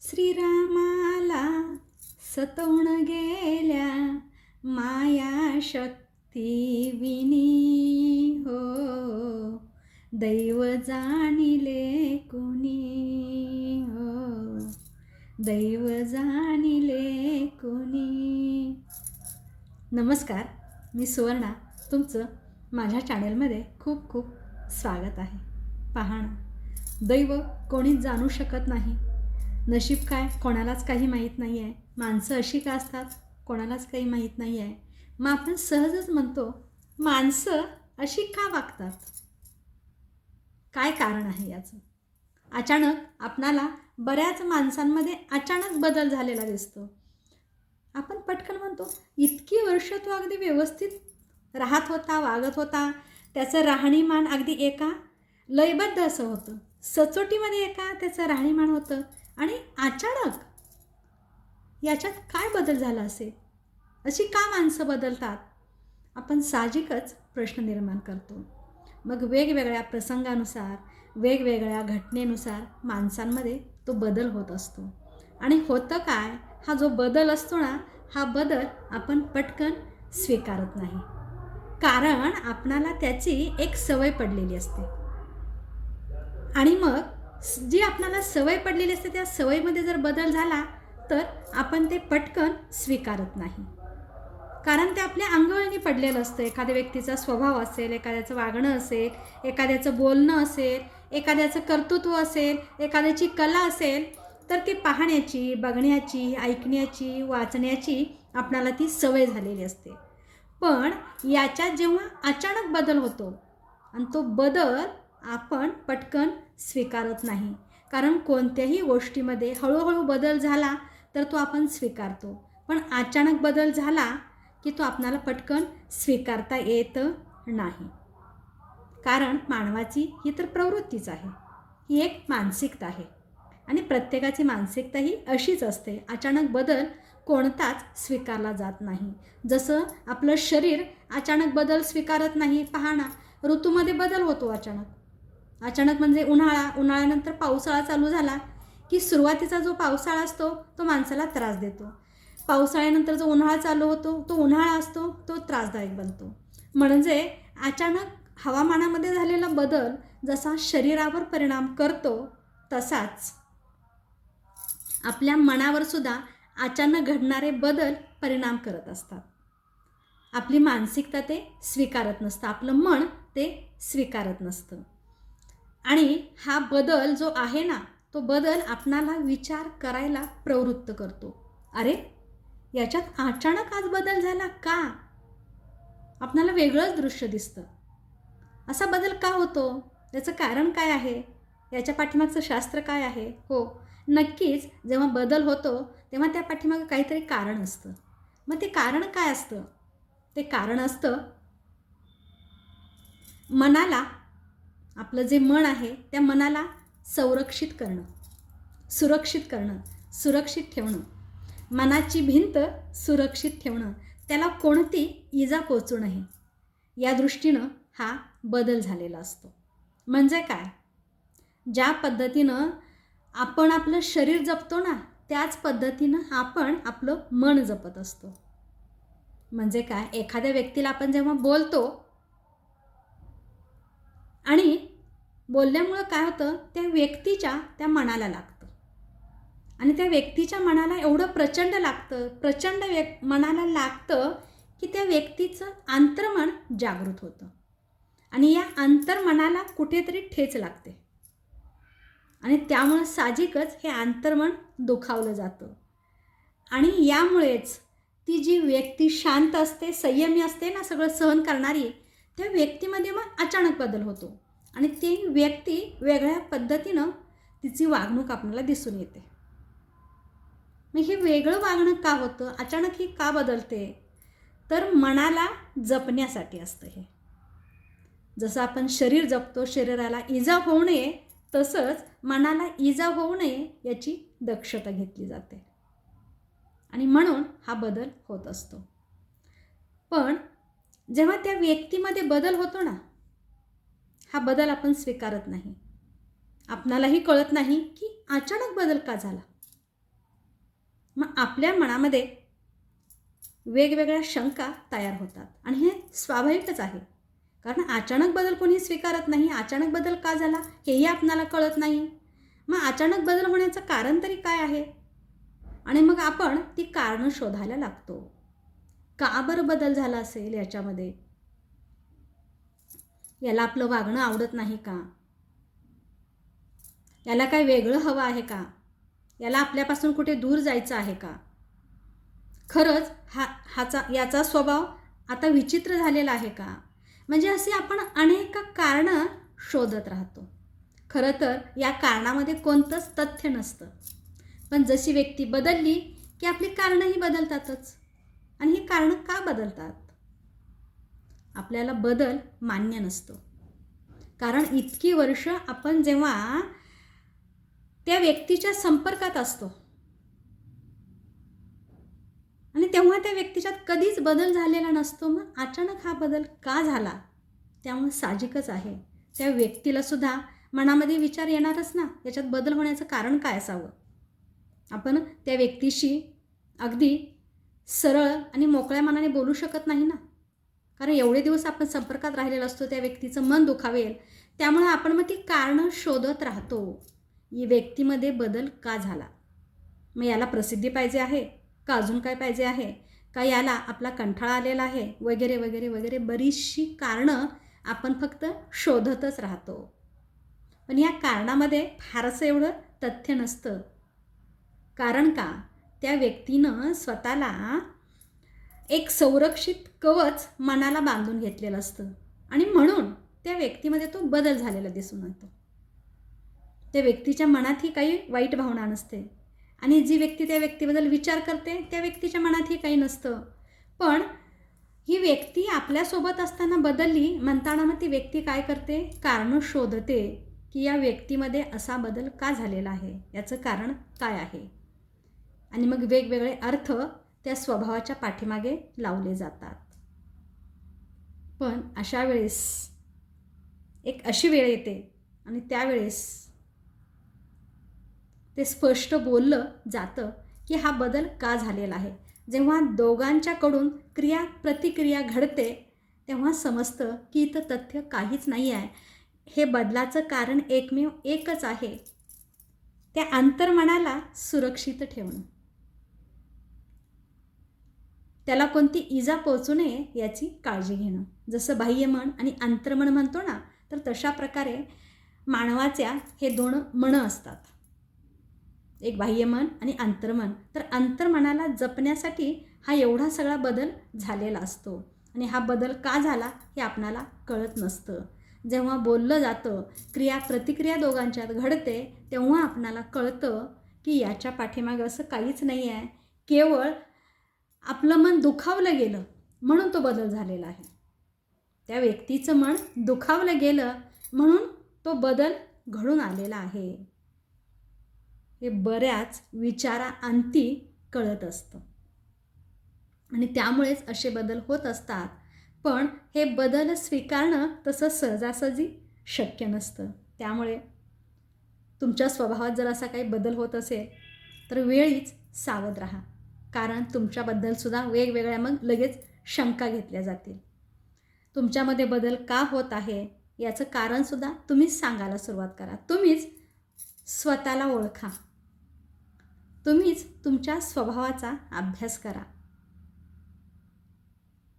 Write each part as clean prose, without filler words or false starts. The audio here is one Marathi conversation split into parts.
श्रीरामाला सतवून गेल्या माया शक्ती विनी हो, दैव जाणिले कुणी हो, दैव जाणिले कुणी. नमस्कार, मी सुवर्णा, तुमचं माझ्या चॅनलमध्ये खूप खूप स्वागत आहे. पहा ना, दैव कोणीच जाणू शकत नाही. नशीब काय कोणालाच काही माहीत नाही आहे. माणसं अशी का असतात कोणालाच काही माहीत नाही आहे. मग आपण सहजच म्हणतो, माणसं अशी का वागतात? काय कारण आहे याचं? अचानक आपणाला बऱ्याच माणसांमध्ये अचानक बदल झालेला दिसतो. आपण पटकन म्हणतो, इतकी वर्ष तो अगदी व्यवस्थित राहत होता, वागत होता, त्याचं राहणीमान अगदी एका लयबद्ध असं होतं, सचोटीमध्ये एका त्याचं राहणीमान होतं, आणि अचानक याच्यात काय बदल झाला असेल? अशी का माणसं बदलतात? आपण साहजिकच प्रश्न निर्माण करतो. मग वेगवेगळ्या प्रसंगानुसार, वेगवेगळ्या घटनेनुसार माणसांमध्ये तो बदल होत असतो. आणि होतं काय, हा जो बदल असतो ना, हा बदल आपण पटकन स्वीकारत नाही, कारण आपणाला त्याची एक सवय पडलेली असते. आणि मग जी आपणाला सवय पडलेली असते, त्या सवयीमध्ये जर बदल झाला तर आपण ते पटकन स्वीकारत नाही, कारण ते आपल्या अंगवळणी पडलेलं असतं. एखाद्या व्यक्तीचा स्वभाव असेल, एखाद्याचं वागणं असेल, एखाद्याचं बोलणं असेल, एखाद्याचं कर्तृत्व असेल, एखाद्याची कला असेल, तर ती पाहण्याची, बघण्याची, ऐकण्याची, वाचण्याची आपणाला ती सवय झालेली असते. पण याच्यात जेव्हा अचानक बदल होतो आणि तो बदल आपण पटकन स्वीकारत नाही, कारण कोणत्याही गोष्टीमध्ये हळूहळू बदल झाला तर तो आपण स्वीकारतो, पण अचानक बदल झाला की तो आपणाला पटकन स्वीकारता येत नाही. कारण मानवाची ही तर प्रवृत्तीच आहे, ही एक मानसिकता आहे, आणि प्रत्येकाची मानसिकता ही अशीच असते. अचानक बदल कोणताच स्वीकारला जात नाही. जसं आपलं शरीर अचानक बदल स्वीकारत नाही. पहा ना, ऋतूमध्ये बदल होतो अचानक. अचानक म्हणजे उन्हाळ्यानंतर पावसाळा चालू झाला की सुरुवातीचा जो पावसाळा असतो तो माणसाला त्रास देतो. पावसाळ्यानंतर जो उन्हाळा चालू होतो, तो उन्हाळा असतो, तो त्रासदायक बनतो. म्हणजे अचानक हवामानामध्ये झालेला बदल जसा शरीरावर परिणाम करतो, तसाच आपल्या मनावर सुद्धा अचानक घडणारे बदल परिणाम करत असतात. आपली मानसिकता ते स्वीकारत नसतं, आपलं मन ते स्वीकारत नसतं. आणि हा बदल जो आहे ना, तो बदल आपणाला विचार करायला प्रवृत्त करतो. अरे, याच्यात अचानक आज बदल झाला का? आपणाला वेगळंच दृश्य दिसतं. असा बदल का होतो? याचं कारण काय आहे? याच्या पाठीमागचं शास्त्र काय आहे? हो, नक्कीच जेव्हा बदल होतो तेव्हा त्या पाठीमागं काहीतरी कारण असतं. मग ते कारण काय असतं? ते कारण असतं मनाला, आपलं जे मन आहे त्या मनाला संरक्षित करणं, सुरक्षित करणं, सुरक्षित ठेवणं. मनाची भिंत सुरक्षित ठेवणं, त्याला कोणती इजा पोचू नये, या दृष्टीनं हा बदल झालेला असतो. म्हणजे काय, ज्या पद्धतीनं आपण आपलं शरीर जपतो ना, त्याच पद्धतीनं आपण आपलं मन जपत असतो. म्हणजे काय, एखाद्या व्यक्तीला आपण जेव्हा बोलतो आणि बोलल्यामुळं काय होतं, त्या व्यक्तीच्या त्या मनाला लागतं, आणि त्या व्यक्तीच्या मनाला एवढं प्रचंड लागतं, प्रचंड मनाला लागतं की त्या व्यक्तीचं अंतर्मन जागृत होतं, आणि या अंतर्मनाला कुठेतरी ठेच लागते, आणि त्यामुळं साहजिकच हे अंतर्मन दुखावलं जातं. आणि यामुळेच ती जी व्यक्ती शांत असते, संयमी असते ना, सगळं सहन करणारी, त्या व्यक्तीमध्ये मग अचानक बदल होतो, आणि ती व्यक्ती वेगळ्या पद्धतीनं तिची वागणूक आपल्याला दिसून येते. मग हे वेगळं वागणं का होतं, अचानक ही का बदलते? तर मनाला जपण्यासाठी असतं हे. जसं आपण शरीर जपतो, शरीराला इजा होऊ नये, तसंच मनाला इजा होऊ नये याची दक्षता घेतली जाते, आणि म्हणून हा बदल होत असतो. पण जेव्हा त्या व्यक्तीमध्ये बदल होतो ना, हा बदल आपण स्वीकारत नाही. आपणालाही कळत नाही की अचानक बदल का झाला. मग आपल्या मनामध्ये वेगवेगळ्या शंका तयार होतात आणि हे स्वाभाविकच आहे. कारण अचानक बदल कोणी स्वीकारत नाही. अचानक बदल का झाला हेही आपणाला कळत नाही. मग अचानक बदल होण्याचं कारण तरी काय आहे? आणि मग आपण ती कारणं शोधायला लागतो. का बरं बदल झाला असेल याच्यामध्ये? याला आपलं वागणं आवडत नाही का? याला काय वेगळं हवं आहे का? याला आपल्यापासून कुठे दूर जायचं आहे का? खरंच याचा स्वभाव आता विचित्र झालेला आहे का? म्हणजे असे आपण अनेक कारणं शोधत राहतो. खरं तर या कारणामध्ये कोणतंच तथ्य नसतं. पण जशी व्यक्ती बदलली की आपली कारणंही बदलतातच. आणि ही कारणं का बदलतात? आपल्याला बदल मान्य नसतो. कारण इतकी वर्ष आपण जेव्हा त्या व्यक्तीच्या संपर्कात असतो आणि तेव्हा त्या व्यक्तीच्यात कधीच बदल झालेला नसतो. मग अचानक हा बदल का झाला? त्यामुळे साहजिकच आहे त्या व्यक्तीला सुद्धा मनामध्ये विचार येणारच ना, याच्यात बदल होण्याचं कारण काय असावं. आपण त्या व्यक्तीशी अगदी सरळ आणि मोकळ्या मनाने बोलू शकत नाही ना, कारण एवढे दिवस आपण संपर्कात राहिलेलो असतो. त्या व्यक्तीचं मन दुखावेल, त्यामुळे आपण मग ती कारणं शोधत राहतो. ही व्यक्तीमध्ये बदल का झाला? मग याला प्रसिद्धी पाहिजे आहे का अजून काय पाहिजे आहे का, याला आपला कंटाळा आलेला आहे वगैरे वगैरे वगैरे बरीचशी कारणं आपण फक्त शोधतच राहतो. पण या कारणामध्ये फारसं एवढं तथ्य नसतं. कारण का? त्या व्यक्तीनं स्वतःला एक संरक्षित कवच मनाला बांधून घेतलेलं असतं आणि म्हणून त्या व्यक्तीमध्ये तो बदल झालेला दिसून येतो. त्या व्यक्तीच्या मनातही काही वाईट भावना नसते आणि जी व्यक्ती त्या व्यक्तीबद्दल विचार करते त्या व्यक्तीच्या मनातही काही नसतं. पण ही व्यक्ती आपल्यासोबत असताना बदलली म्हणताना मग ती व्यक्ती काय करते? कारणं शोधते की या व्यक्तीमध्ये असा बदल का झालेला आहे, याचं कारण काय आहे. आणि मग वेगवेगळे अर्थ त्या स्वभावाच्या पाठीमागे लावले जातात. पण अशा वेळेस एक अशी वेळ येते आणि त्यावेळेस ते स्पष्ट बोललं जातं की हा बदल का झालेला आहे. जेव्हा दोघांच्याकडून क्रिया प्रतिक्रिया घडते तेव्हा समजतं की इथं तथ्य काहीच नाही आहे. हे बदलाचं कारण एकमेव एकच आहे, त्या अंतर्मनाला सुरक्षित ठेवणं, त्याला कोणती इजा पोहोचू नये याची काळजी घेणं. जसं बाह्यमन आणि अंतर्मन म्हणतो ना, तर तशा प्रकारे मानवाच्या हे दोन मनं असतात, एक बाह्यमन आणि अंतर्मन. तर अंतर्मनाला जपण्यासाठी हा एवढा सगळा बदल झालेला असतो आणि हा बदल का झाला हे आपणाला कळत नसतं. जेव्हा बोललं जातं, क्रिया प्रतिक्रिया दोघांच्यात घडते, तेव्हा आपणाला कळतं की याच्या पाठीमागं असं काहीच नाही आहे, केवळ आपलं मन दुखावलं गेलं म्हणून तो बदल झालेला आहे. त्या व्यक्तीचं मन दुखावलं गेलं म्हणून तो बदल घडून आलेला आहे. हे बऱ्याच विचाराअंती कळत असतं आणि त्यामुळेच असे बदल होत असतात. पण हे बदल स्वीकारणं तसं सहजासहजी शक्य नसतं. त्यामुळे तुमच्या स्वभावात जर असा काही बदल होत असेल तर वेळीच सावध राहा, कारण तुमच्याबद्दलसुद्धा वेगवेगळ्या मग लगेच शंका घेतल्या जातील. तुमच्यामध्ये बदल का होत आहे याचं कारणसुद्धा तुम्हीच सांगायला सुरुवात करा. तुम्हीच स्वतःला ओळखा, तुम्हीच तुमच्या स्वभावाचा अभ्यास करा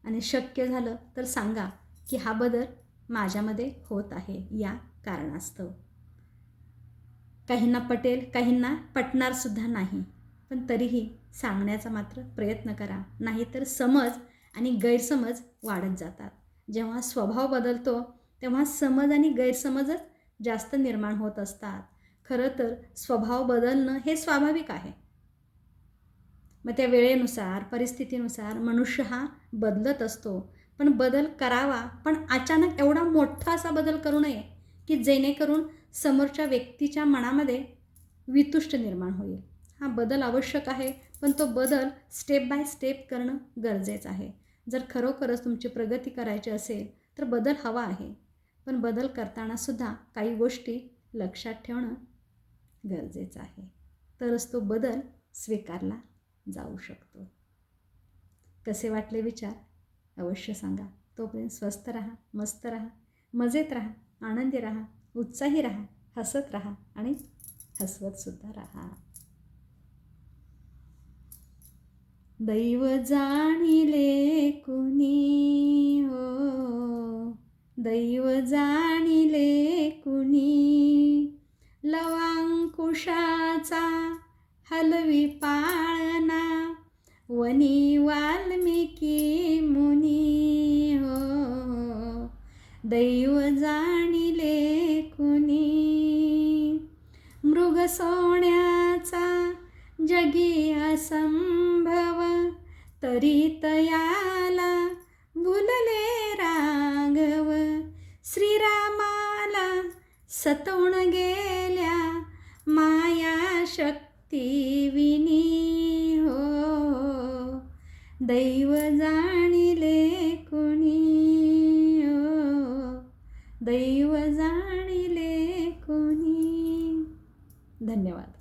आणि शक्य झालं तर सांगा की हा बदल माझ्यामध्ये होत आहे या कारणास्तव. काहींना पटेल, काहींना पटणारसुद्धा नाही, पण तरीही सांगण्याचा मात्र प्रयत्न करा, नाहीतर समज आणि गैरसमज वाढत जातात. जेव्हा स्वभाव बदलतो तेव्हा समज आणि गैरसमजच जास्त निर्माण होत असतात. खरं तर स्वभाव बदलणं हे स्वाभाविक आहे. मग त्या वेळेनुसार परिस्थितीनुसार मनुष्य हा बदलत असतो. पण बदल करावा, पण अचानक एवढा मोठा असा बदल करू नये की जेणेकरून समोरच्या व्यक्तीच्या मनामध्ये वितुष्ट निर्माण होईल. हा बदल आवश्यक आहे, पण तो बदल स्टेप बाय स्टेप करणं गरजेचं आहे. जर खरोखरच तुमची प्रगती करायची असेल तर बदल हवा आहे, पण बदल करतानासुद्धा काही गोष्टी लक्षात ठेवणं गरजेचं आहे, तरच तो बदल स्वीकारला जाऊ शकतो. कसे वाटले विचार अवश्य सांगा. तोपर्यंत स्वस्थ राहा, मस्त राहा, मजेत राहा, आनंदी राहा, उत्साही राहा, हसत राहा आणि हसवतसुद्धा राहा. दैव जाणिले कुणी हो, दैव जाणिले कुणी, लवांकुशाचा हलवी पाळणा, वनी वाल्मिकी मुनी हो, दैव जाणिले कुणी. मृग सोन्याचा जगी असंभव, तरी तयाला भुलले राघव, श्रीरामाला सतवून गेल्या माया शक्ती विनी हो, दैव जाणिले कुणी हो, दैव जाणिले कुणी. धन्यवाद.